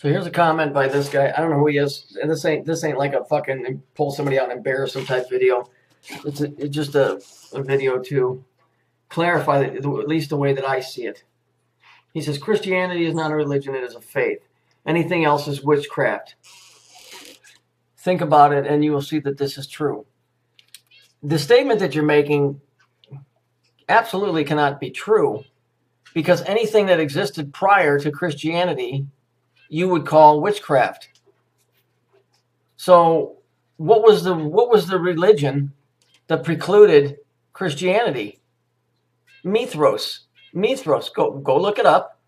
So here's a comment by this guy. I don't know who he is, and this ain't like a fucking pull somebody out and embarrass them type video. It's just a video to clarify at least the way that I see it. He says Christianity is not a religion; it is a faith. Anything else is witchcraft. Think about it, and you will see that this is true. The statement that you're making absolutely cannot be true, because anything that existed prior to Christianity you would call witchcraft. So what was the religion that precluded Christianity? Mithras. Mithras. Go look it up.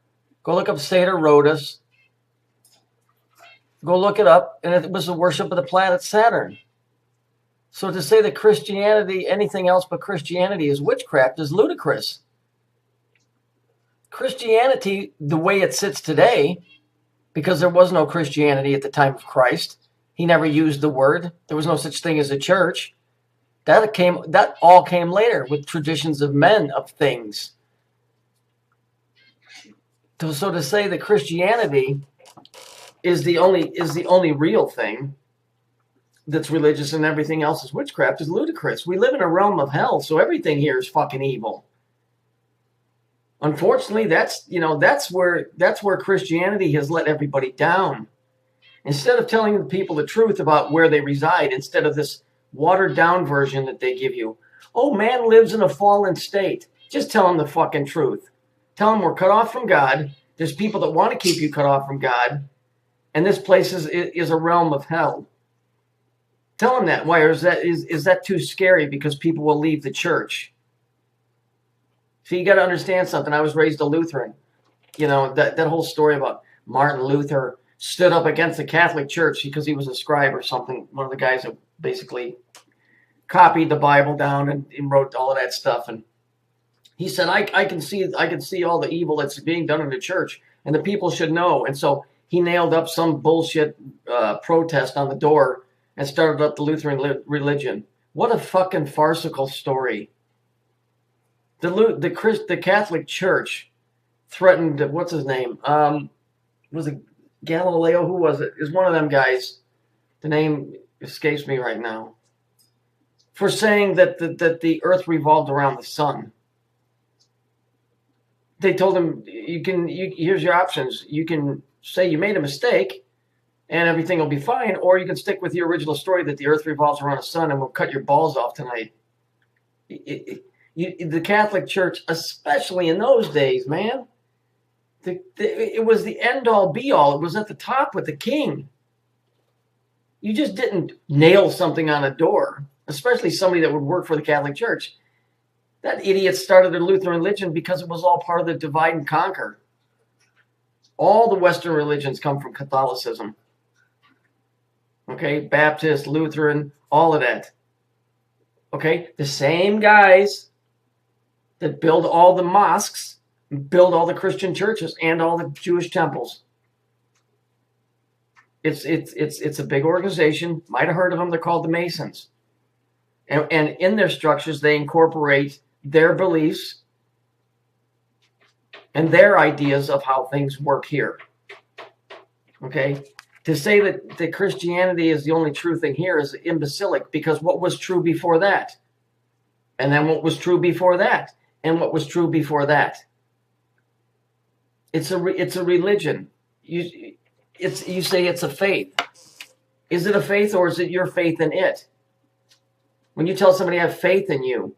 Go look up Satyr Rhodus. Go look it up, and it was the worship of the planet Saturn. So to say that Christianity, anything else but Christianity, is witchcraft is ludicrous. Christianity, the way it sits today, because there was no Christianity at the time of Christ. He never used the word. There was no such thing as a church. That all came later with traditions of men of things. So to say that Christianity is the only real thing that's religious and everything else is witchcraft is ludicrous. We live in a realm of hell, so everything here is fucking evil. Unfortunately, that's where Christianity has let everybody down. Instead of telling the people the truth about where they reside, instead of this watered down version that they give you, oh, man lives in a fallen state. Just tell them the fucking truth. Tell them we're cut off from God. There's people that want to keep you cut off from God, and this place is a realm of hell. Tell them that. Why? Or is that too scary because people will leave the church? See, you got to understand something. I was raised a Lutheran. You know, that whole story about Martin Luther stood up against the Catholic Church because he was a scribe or something. One of the guys that basically copied the Bible down and wrote all of that stuff. And he said, I can see all the evil that's being done in the church, and the people should know. And so he nailed up some bullshit protest on the door and started up the Lutheran religion. What a fucking farcical story. The Catholic Church threatened, what's his name? Was it Galileo? Who was it? Is one of them guys. The name escapes me right now. For saying that the earth revolved around the sun. They told him, here's your options. You can say you made a mistake and everything will be fine, or you can stick with your original story that the earth revolves around the sun and we'll cut your balls off tonight. The Catholic Church, especially in those days, man, it was the end-all, be-all. It was at the top with the king. You just didn't nail something on a door, especially somebody that would work for the Catholic Church. That idiot started the Lutheran religion because it was all part of the divide and conquer. All the Western religions come from Catholicism. Okay, Baptist, Lutheran, all of that. Okay, the same guys that build all the mosques, build all the Christian churches and all the Jewish temples. It's a big organization. Might have heard of them. They're called the Masons. And in their structures, they incorporate their beliefs and their ideas of how things work here. Okay? To say that Christianity is the only true thing here is imbecilic, because what was true before that? And then what was true before that? And what was true before that? It's a religion. You say it's a faith. Is it a faith, or is it your faith in it? When you tell somebody I have faith in you,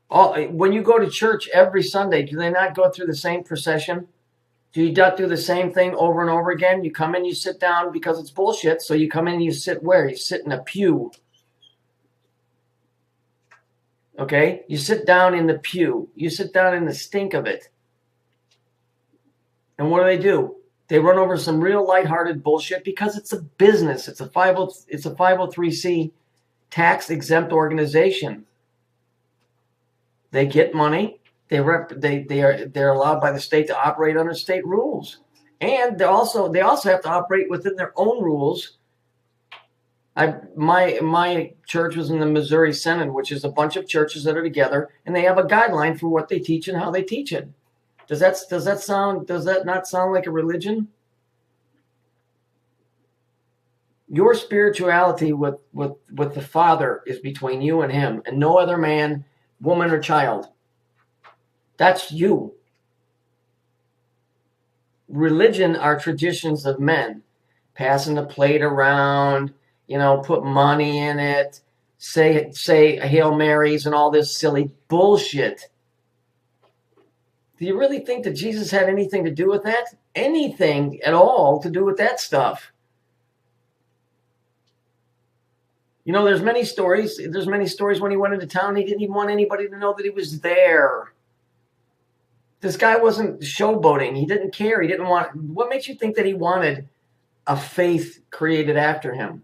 when you go to church every Sunday, do they not go through the same procession? Do you not do the same thing over and over again? You come in, you sit down because it's bullshit. So you come in and you sit where? You sit in a pew. Okay? You sit down in the pew. You sit down in the stink of it. And what do? They run over some real lighthearted bullshit because it's a business. It's a 503c tax-exempt organization. They get money. They're allowed by the state to operate under state rules, and they also have to operate within their own rules. My church was in the Missouri Synod, which is a bunch of churches that are together, and they have a guideline for what they teach and how they teach it. Does that not sound like a religion? Your spirituality with the Father is between you and him, and no other man, woman, or child. That's you. Religion are traditions of men, passing the plate around, put money in it, say Hail Marys and all this silly bullshit. Do you really think that Jesus had anything to do with that? Anything at all to do with that stuff? There's many stories. There's many stories when he went into town, he didn't even want anybody to know that he was there. This guy wasn't showboating. He didn't care. He didn't want. What makes you think that he wanted a faith created after him?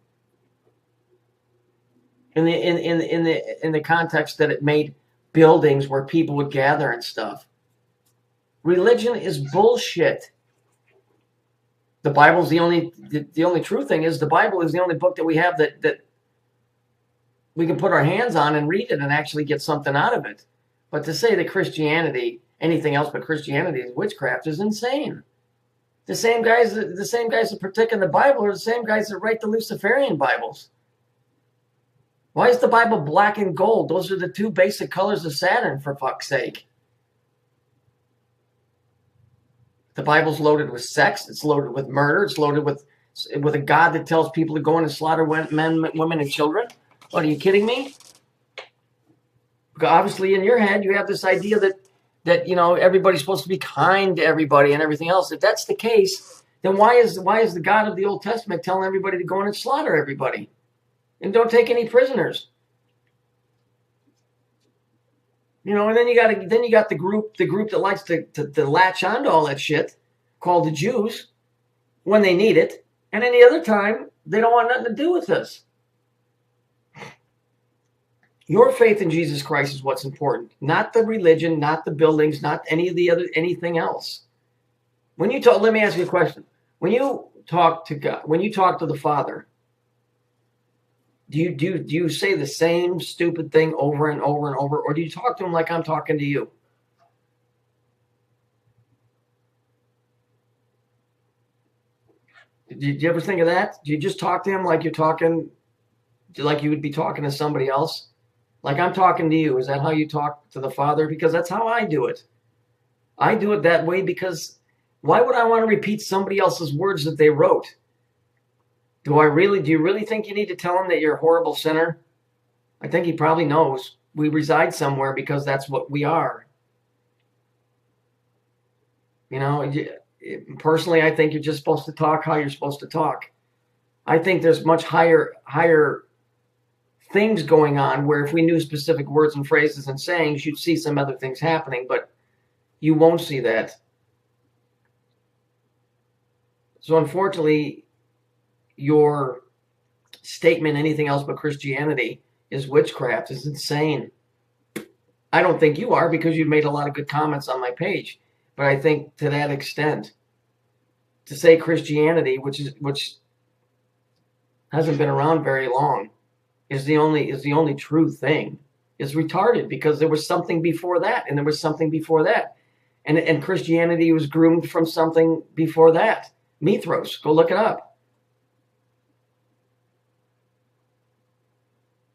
In the context that it made buildings where people would gather and stuff. Religion is bullshit. The Bible's the only true thing is the Bible is the only book that we have that we can put our hands on and read it and actually get something out of it. But to say that Christianity, anything else but Christianity, is witchcraft is insane. The same guys that partake in the Bible are the same guys that write the Luciferian Bibles. Why is the Bible black and gold? Those are the two basic colors of Saturn, for fuck's sake. The Bible's loaded with sex. It's loaded with murder. It's loaded with a God that tells people to go in and slaughter men, women, and children. What, are you kidding me? Because obviously, in your head, you have this idea that everybody's supposed to be kind to everybody and everything else. If that's the case, then why is the God of the Old Testament telling everybody to go in and slaughter everybody and don't take any prisoners? And then you got the group that likes to latch onto all that shit, called the Jews, when they need it, and any other time they don't want nothing to do with this. Your faith in Jesus Christ is what's important, not the religion, not the buildings, not anything else. Let me ask you a question. When you talk to God, when you talk to the Father, do you say the same stupid thing over and over and over, or do you talk to him like I'm talking to you? Did you ever think of that? Do you just talk to him like you would be talking to somebody else? Like I'm talking to you. Is that how you talk to the Father? Because that's how I do it. I do it that way because why would I want to repeat somebody else's words that they wrote? Do you really think you need to tell him that you're a horrible sinner? I think he probably knows. We reside somewhere because that's what we are. Personally, I think you're just supposed to talk how you're supposed to talk. I think there's much higher things going on where if we knew specific words and phrases and sayings, you'd see some other things happening, but you won't see that. So unfortunately, your statement, anything else but Christianity, is witchcraft, is insane. I don't think you are, because you've made a lot of good comments on my page. But I think to that extent, to say Christianity, which hasn't been around very long, is the only true thing, is retarded, because there was something before that, and there was something before that. And Christianity was groomed from something before that. Mithras, go look it up.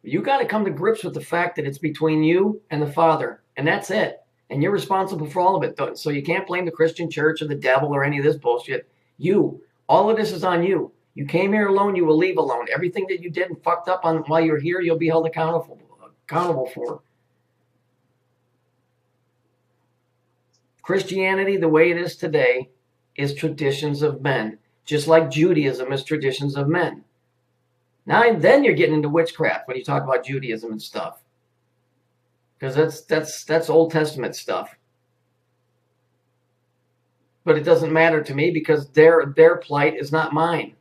You got to come to grips with the fact that it's between you and the Father, and that's it. And you're responsible for all of it. So you can't blame the Christian church or the devil or any of this bullshit. All of this is on you. You came here alone, you will leave alone. Everything that you did and fucked up on while you're here, you'll be held accountable for. Christianity, the way it is today, is traditions of men, just like Judaism is traditions of men. Now and then you're getting into witchcraft when you talk about Judaism and stuff, because that's Old Testament stuff. But it doesn't matter to me, because their plight is not mine,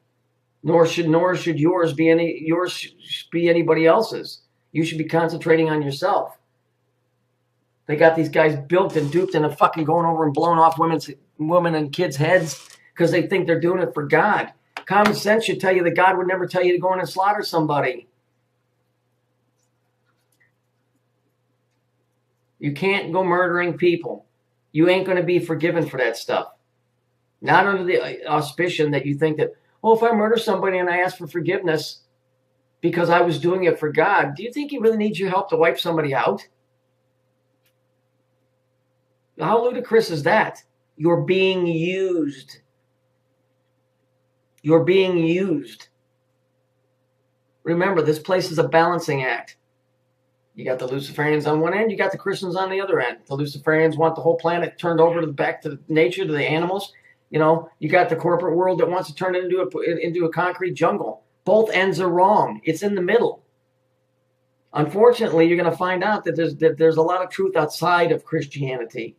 nor should yours be anybody else's. You should be concentrating on yourself. They got these guys bilked and duped and fucking going over and blowing off women and kids' heads because they think they're doing it for God. Common sense should tell you that God would never tell you to go in and slaughter somebody. You can't go murdering people. You ain't going to be forgiven for that stuff. Not under the auspicion that you think that, well, if I murder somebody and I ask for forgiveness because I was doing it for God, do you think he really needs your help to wipe somebody out? How ludicrous is that? You're being used. You're being used. Remember, this place is a balancing act. You got the Luciferians on one end, you got the Christians on the other end. The Luciferians want the whole planet turned over back to nature, to the animals. You know, you got the corporate world that wants to turn it into a concrete jungle. Both ends are wrong. It's in the middle. Unfortunately, you're going to find out that there's a lot of truth outside of Christianity.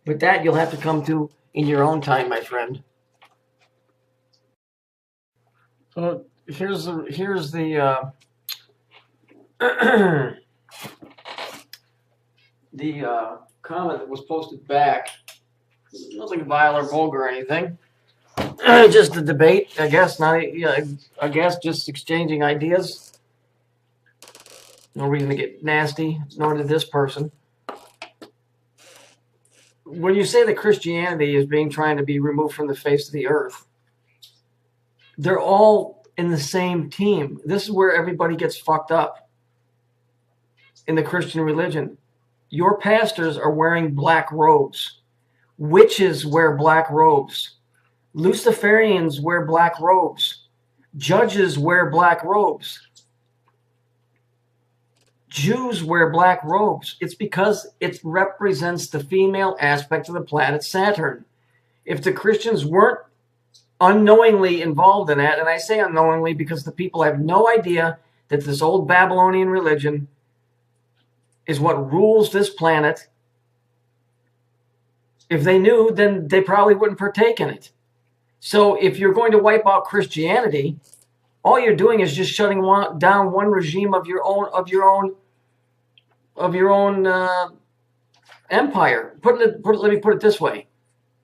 But that you'll have to come to in your own time, my friend. So here's the the comment that was posted back. Nothing vile or vulgar or anything. Just a debate, I guess. I guess just exchanging ideas. No reason to get nasty, nor did this person. When you say that Christianity is trying to be removed from the face of the earth, they're all in the same team. This is where everybody gets fucked up in the Christian religion. Your pastors are wearing black robes. Witches wear black robes. Luciferians wear black robes. Judges wear black robes. Jews wear black robes. It's because it represents the female aspect of the planet Saturn. If the Christians weren't unknowingly involved in that, and I say unknowingly because the people have no idea that this old Babylonian religion is what rules this planet. If they knew, then they probably wouldn't partake in it. So if you're going to wipe out Christianity, all you're doing is just shutting down one regime of your own empire. Let me put it this way.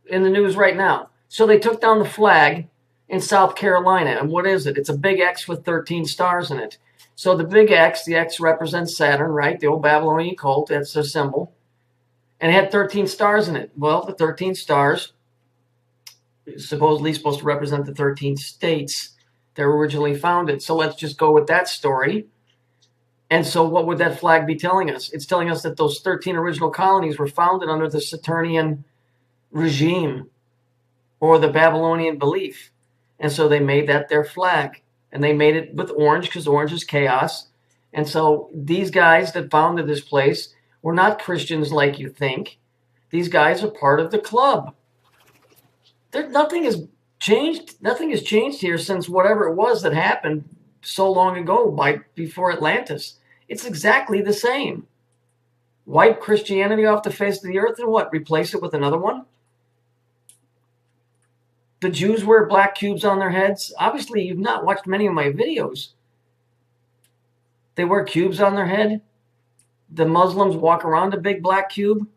In the news right now. So they took down the flag in South Carolina. And what is it? It's a big X with 13 stars in it. So the big X, the X represents Saturn, right? The old Babylonian cult, that's their symbol. And it had 13 stars in it. Well, the 13 stars is supposedly supposed to represent the 13 states that were originally founded. So let's just go with that story. And so what would that flag be telling us? It's telling us that those 13 original colonies were founded under the Saturnian regime or the Babylonian belief. And so they made that their flag. And they made it with orange because orange is chaos. And so these guys that founded this place were not Christians like you think. These guys are part of the club. Nothing has changed. Nothing has changed here since whatever it was that happened so long ago before Atlantis. It's exactly the same. Wipe Christianity off the face of the earth and what? Replace it with another one? The Jews wear black cubes on their heads. Obviously, you've not watched many of my videos. They wear cubes on their head. The Muslims walk around a big black cube.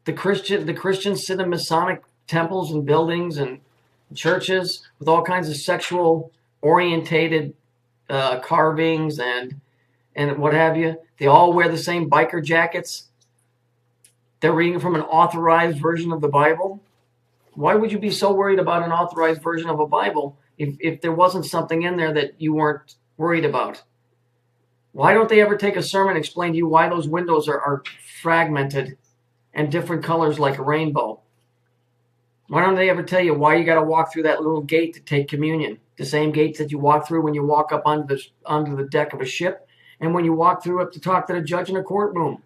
The Christians sit in Masonic temples and buildings and churches with all kinds of sexual orientated carvings and what have you. They all wear the same biker jackets. They're reading from an authorized version of the Bible. Why would you be so worried about an authorized version of a Bible if there wasn't something in there that you weren't worried about? Why don't they ever take a sermon and explain to you why those windows are fragmented and different colors like a rainbow? Why don't they ever tell you why you got to walk through that little gate to take communion? The same gates that you walk through when you walk up onto the deck of a ship and when you walk through up to talk to the judge in a courtroom.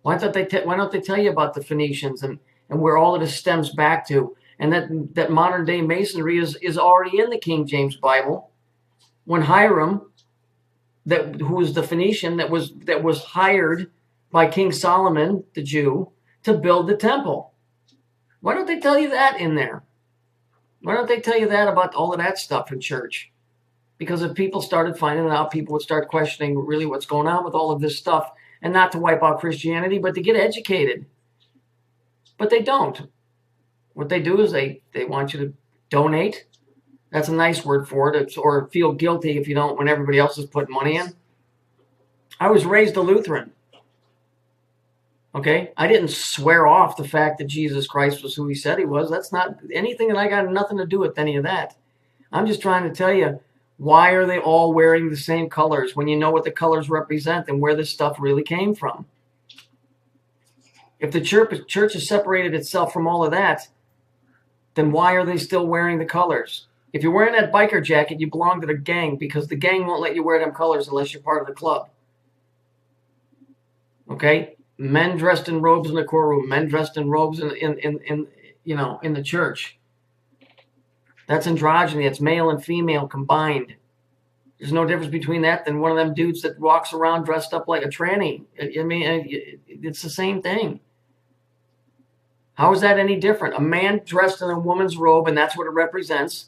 Why don't they tell you about the Phoenicians and where all of this stems back to, and that modern day masonry is already in the King James Bible? When Hiram, who was the Phoenician that was hired by King Solomon, the Jew, to build the temple. Why don't they tell you that in there? Why don't they tell you that about all of that stuff in church? Because if people started finding it out, people would start questioning really what's going on with all of this stuff, and not to wipe out Christianity, but to get educated. But they don't. What they do is they want you to donate. That's a nice word for it. Or feel guilty if you don't when everybody else is putting money in. I was raised a Lutheran. Okay? I didn't swear off the fact that Jesus Christ was who he said he was. That's not anything that I got nothing to do with any of that. I'm just trying to tell you, why are they all wearing the same colors when you know what the colors represent and where this stuff really came from? If the church has separated itself from all of that, then why are they still wearing the colors? If you're wearing that biker jacket, you belong to the gang, because the gang won't let you wear them colors unless you're part of the club. Okay? Men dressed in robes in the courtroom, men dressed in robes in the church. That's androgyny. It's male and female combined. There's no difference between that than one of them dudes that walks around dressed up like a tranny. I mean, it's the same thing. How is that any different? A man dressed in a woman's robe, and that's what it represents,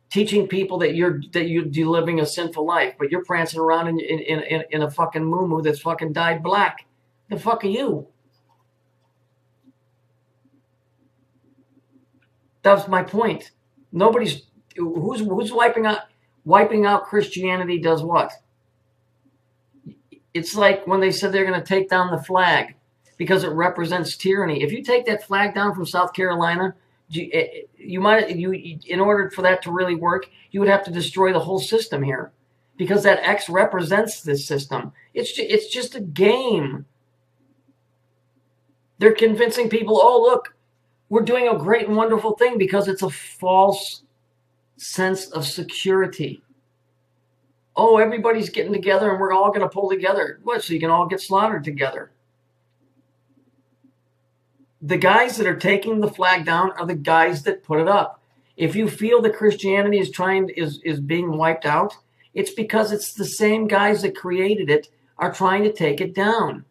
teaching people that you're living a sinful life, but you're prancing around in a fucking muumuu that's fucking dyed black. The fuck are you? That's my point. Who's wiping out Christianity does what? It's like when they said they're going to take down the flag because it represents tyranny. If you take that flag down from South Carolina, in order for that to really work, you would have to destroy the whole system here, because that X represents this system. It's just a game. They're convincing people, oh, look, we're doing a great and wonderful thing, because it's a false sense of security. Oh, everybody's getting together and we're all going to pull together. What, so you can all get slaughtered together? The guys that are taking the flag down are the guys that put it up. If you feel that Christianity is being wiped out, it's because it's the same guys that created it are trying to take it down.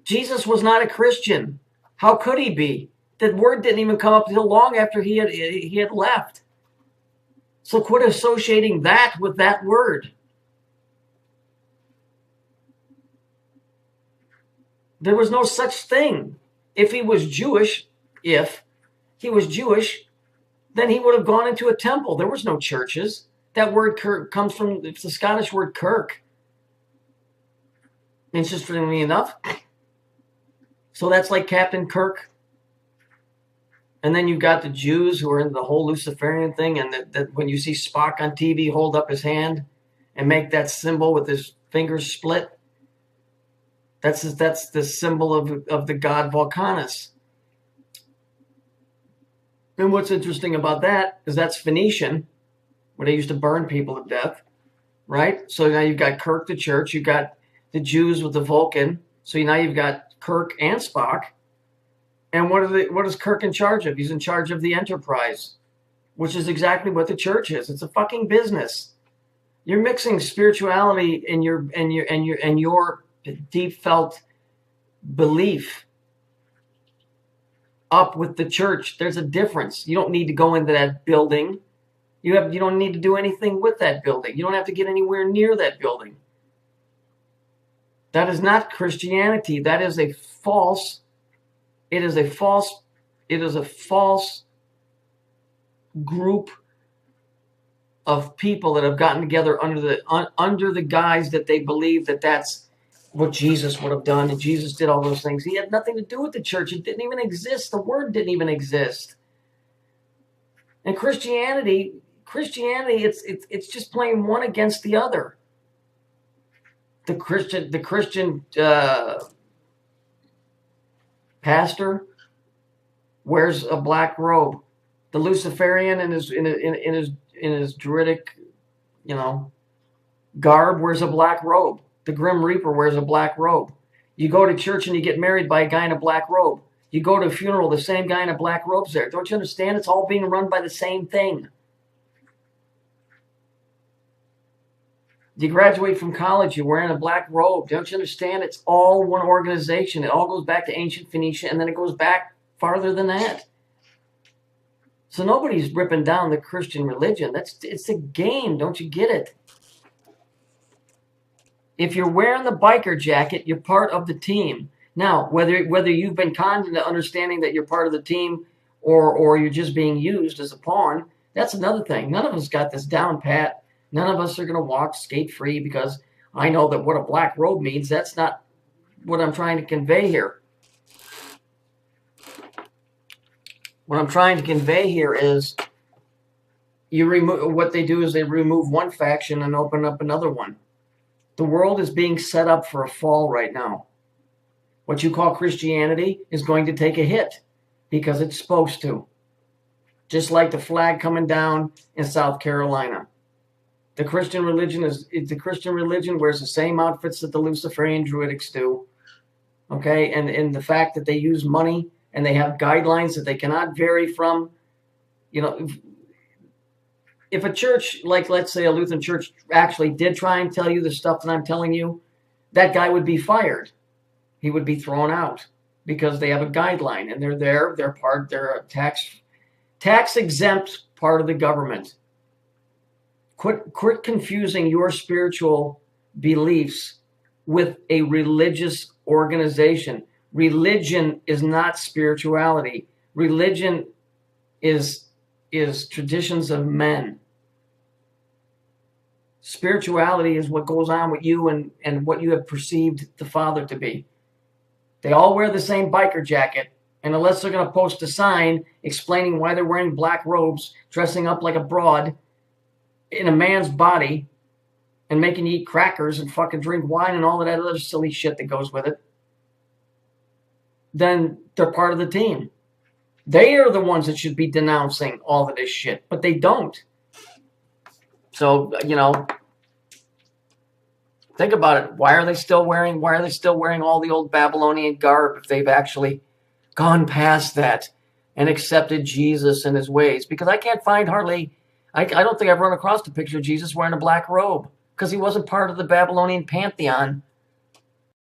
Jesus was not a Christian. How could he be? That word didn't even come up until long after he had left. So quit associating that with that word. There was no such thing. If he was Jewish, then he would have gone into a temple. There was no churches. That word comes from, it's the Scottish word kirk. Interestingly enough. So that's like Captain Kirk. And then you've got the Jews who are in the whole Luciferian thing, and that when you see Spock on TV hold up his hand and make that symbol with his fingers split, that's the symbol of the god Vulcanus. And what's interesting about that is that's Phoenician, where they used to burn people to death, right? So now you've got Kirk the church, you've got the Jews with the Vulcan, so now you've got Kirk and Spock. And what is Kirk in charge of? He's in charge of the Enterprise, which is exactly what the church is. It's a fucking business. You're mixing spirituality and your deep felt belief up with the church. There's a difference. You don't need to go into that building. You don't need to do anything with that building. You don't have to get anywhere near that building. That is not Christianity. That is a false. It is a false group of people that have gotten together under the guise that they believe that that's what Jesus would have done, and Jesus did all those things. He had nothing to do with the church. It didn't even exist. The word didn't even exist. And Christianity, it's just playing one against the other. The Christian pastor wears a black robe. The Luciferian in his druidic, garb wears a black robe. The Grim Reaper wears a black robe. You go to church and you get married by a guy in a black robe. You go to a funeral, the same guy in a black robe's there. Don't you understand? It's all being run by the same thing. You graduate from college, you're wearing a black robe. Don't you understand? It's all one organization. It all goes back to ancient Phoenicia, and then it goes back farther than that. So nobody's ripping down the Christian religion. It's a game. Don't you get it? If you're wearing the biker jacket, you're part of the team. Now, whether you've been conned into understanding that you're part of the team or you're just being used as a pawn, that's another thing. None of us got this down pat. None of us are going to walk skate free because I know that what a black robe means. That's not what I'm trying to convey here. What I'm trying to convey here is what they do is they remove one faction and open up another one. The world is being set up for a fall right now. What you call Christianity is going to take a hit because it's supposed to. Just like the flag coming down in South Carolina. The Christian religion wears the same outfits that the Luciferian Druidics do. Okay, and the fact that they use money and they have guidelines that they cannot vary from. You know, if a church, like let's say a Lutheran church, actually did try and tell you the stuff that I'm telling you, that guy would be fired. He would be thrown out because they have a guideline and they're a tax exempt part of the government. Quit confusing your spiritual beliefs with a religious organization. Religion is not spirituality. Religion is traditions of men. Spirituality is what goes on with you and what you have perceived the Father to be. They all wear the same biker jacket, and unless they're going to post a sign explaining why they're wearing black robes, dressing up like a broad in a man's body, and making you eat crackers and fucking drink wine and all of that other silly shit that goes with it, then they're part of the team. They are the ones that should be denouncing all of this shit, but they don't. So, you know, think about it. Why are they still wearing all the old Babylonian garb if they've actually gone past that and accepted Jesus and his ways? Because I can't find I don't think I've run across a picture of Jesus wearing a black robe because he wasn't part of the Babylonian pantheon